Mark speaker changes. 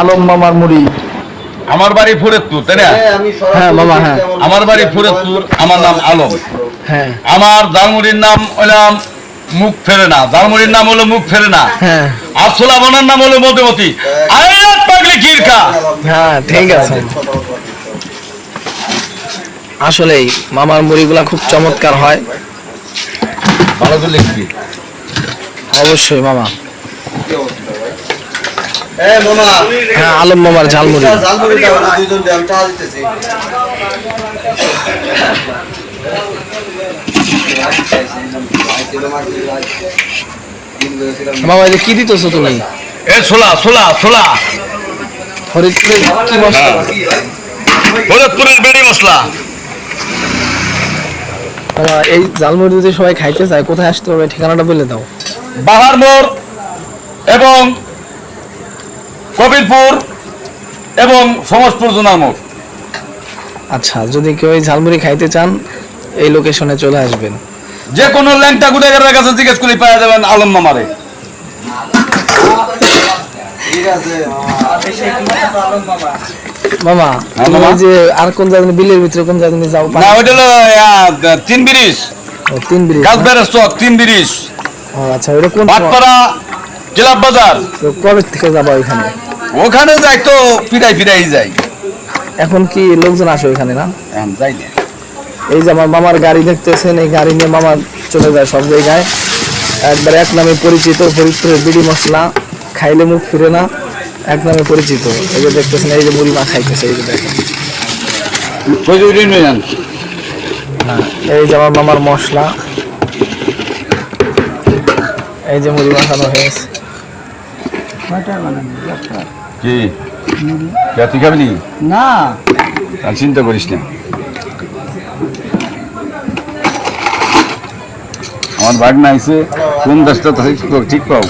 Speaker 1: আলম মামার মুড়ি।
Speaker 2: আমার বাড়ি ফরিদপুর, তাই না?
Speaker 1: হ্যাঁ মামা, হ্যাঁ
Speaker 2: আমার বাড়ি ফরিদপুর, আমার নাম আলম।
Speaker 1: হ্যাঁ
Speaker 2: আমার জালমুড়ির নাম হলাম মুখ ফেরে না, জালমুড়ির নাম হলো মুখ ফেরে না,
Speaker 1: হ্যাঁ
Speaker 2: আর ছোলা বোনার নাম হলো মধুমতি। আয়াত পাগলি কিরকা।
Speaker 1: হ্যাঁ ঠিক আছে। আসলেই মামার মুড়িগুলা খুব চমৎকার হয়।
Speaker 2: ভালো করে লিখবি।
Speaker 1: অবশ্যই মামা। হ্যাঁ আলম মামার ঝালমুড়ি। মামা এটা কি দিতেছো তুমি?
Speaker 2: এ ছোলা ছোলা ছোলা,
Speaker 1: ফরিদপুরের কি মশলা?
Speaker 2: ফরিদপুরের বেড়ি মশলা।
Speaker 1: মামা এই ঝালমুড়ি যদি সবাই খাইতে চায় কোথায় আসতে হবে, ঠিকানাটা বলে দাও।
Speaker 2: বাহার মোড় এবং কবিরপুর এবং সমসপুর জোনার মোড়।
Speaker 1: আচ্ছা, যদি কেউ এই ঝালমুড়ি খাইতে চান এই লোকেশনে চলে আসবেন।
Speaker 2: যে কোনো ল্যাংটা গুড়ের কাছে জিজ্ঞেস করে পাওয়া যাবেন আলম মামারে।
Speaker 1: মামা
Speaker 2: হ্যাঁ,
Speaker 1: তুমি
Speaker 2: মামা?
Speaker 1: যে আর কোন জায়গায় বিলের ভিতরে কোন জায়গায় যাও?
Speaker 2: না ওইটা হলো 3 ব্রিজ,
Speaker 1: তিন ব্রিজ।
Speaker 2: কাজবের চক 3 ব্রিজ,
Speaker 1: ও আচ্ছা, ওটা কোন
Speaker 2: ভাটপাড়া জিলাপ বাজার।
Speaker 1: কবে থেকে যাবো ওইখানে?
Speaker 2: ওখানে যাই তো ফিরাই ফিরাই যাই।
Speaker 1: এখন কি লোকজন আসে ওইখানে না?
Speaker 2: এখন যাই না।
Speaker 1: এই যে আমার মামার গাড়ি দেখতেছেন, এই গাড়ি নিয়ে মামা চলে যায় সব জায়গায়। একবার এক নামে পরিচিত, ফরিদপুরের বিড়ি মশলা, খাইলে মুখ ফিরে না, এক নামে পরিচিত। এই যে দেখতেছেন, এই যে মুড়ি মা খাইতেছে, এই যে দেখেন। হ্যাঁ, এই যে আমার মামার মশলা, এই যে মুড়ি মাখানো হয়েছে।
Speaker 2: কি তুই খাবি
Speaker 1: না
Speaker 2: আর চিন্তা করিস না। আমার ভাগ না আইসে কোন দেশটা ঠিক পাও।